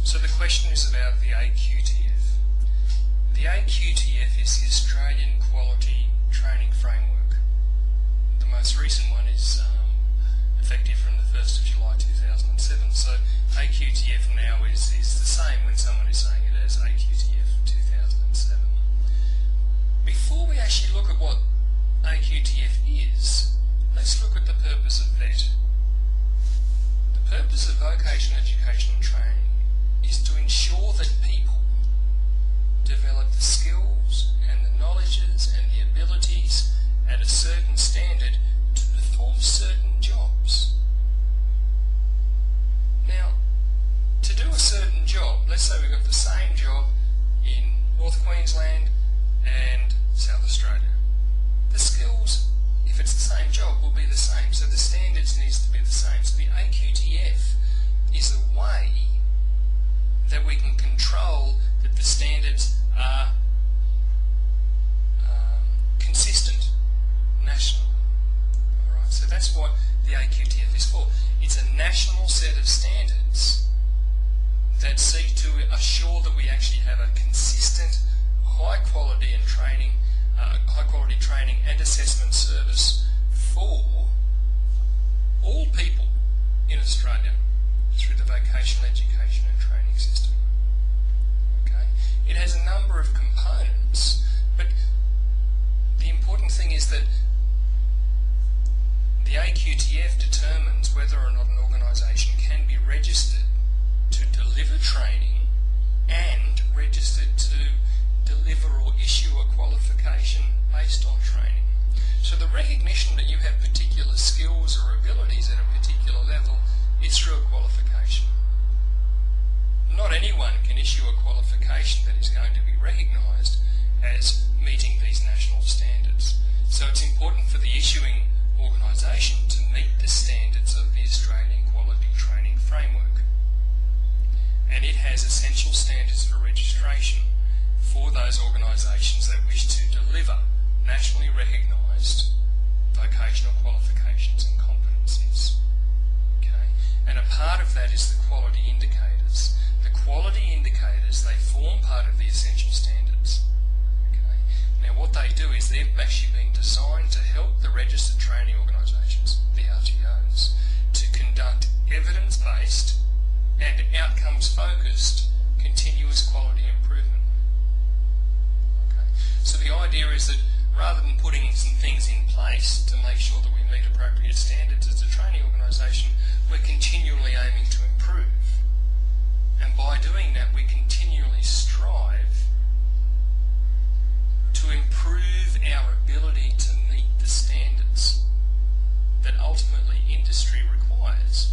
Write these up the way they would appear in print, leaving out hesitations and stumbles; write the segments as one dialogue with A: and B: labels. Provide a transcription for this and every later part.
A: So the question is about the AQTF. The AQTF is the Australian Quality Training Framework. The most recent one is effective from the 1st of July 2007. So AQTF now is the same when someone is saying it as AQTF 2007. Before we actually look at what AQTF is, let's look at the purpose of VET. The purpose of vocational education and training is to ensure that people develop the skills and the knowledges and the abilities at a certain standard to perform certain jobs. Now, to do a certain job, let's say we've got the same job in North Queensland and South Australia. The skills, if it's the same job, will be the same, so the standards needs to be the same. So the AQTF is a way that we can control that the standards are consistent nationally. Alright, so that's what the AQTF is for. It's a national set of standards that seek to assure that we actually have a consistent, high quality training and assessment service for all people in Australia through the vocational education and training system. Okay? It has a number of components, but the important thing is that the AQTF determines whether or not an organisation can be registered to deliver training and registered to deliver or issue a qualification based on training. So the recognition that you have particular skills or abilities at a particular level is through a qualification. Not anyone can issue a qualification that is going to be recognised as meeting these national standards. So it's important for the issuing organisation to meet the standards of the Australian Quality Training Framework. And it has essential standards for registration for those organisations that wish to deliver nationally recognised vocational qualifications and competencies. Okay? And a part of that is the quality indicators. The quality indicators, they form part of the essential standards. Okay? Now what they do is they've actually been designed to help the registered training organisations, the RTOs, to conduct evidence-based and outcomes-focused continuous quality improvement. Okay? So the idea is that rather than putting some things in place to make sure that we meet appropriate standards as a training organisation, we're continually aiming to improve. And by doing that, we continually strive to improve our ability to meet the standards that ultimately industry requires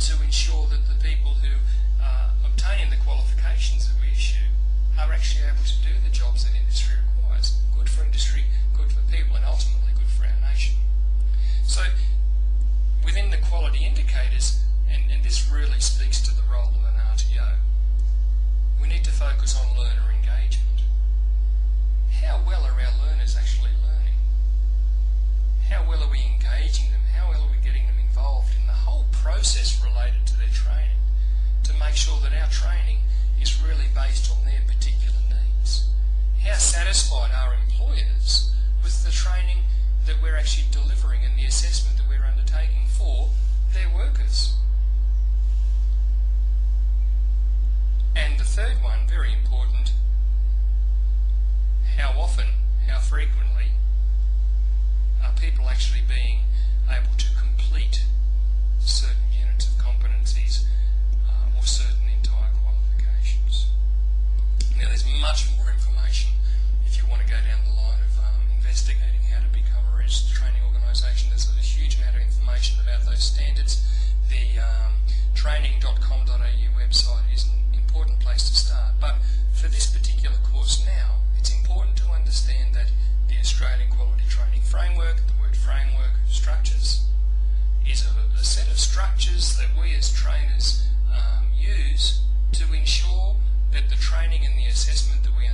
A: to ensure that the people who are obtaining the qualifications that we issue are actually able to do the jobs that industry requires. Good for industry, good for people, and ultimately good for our nation. So within the quality indicators, and this really speaks to the role of an RTO, we need to focus on learner engagement. How well are our learners actually learning? How well are we engaging them? How well are we getting them involved in the whole process related to their training to make sure that our training is really based on their particular needs? How satisfied are employers with the training that we're actually delivering and the assessment that we're undertaking for their workers? And the third one, very important, how often, how frequently are people actually being able to complete certain units of competencies or certain entire qualifications? Now there's much more information if you want to go down the line of investigating how to become a registered training organisation. There's a huge amount of information about those standards. The training.com.au website is an important place to start. But for this particular course now, it's important to understand that the Australian Quality Training Framework, the word framework, structures, is a set of structures that we as trainers use to ensure that the training and the assessment that we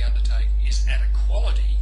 A: undertake is at a quality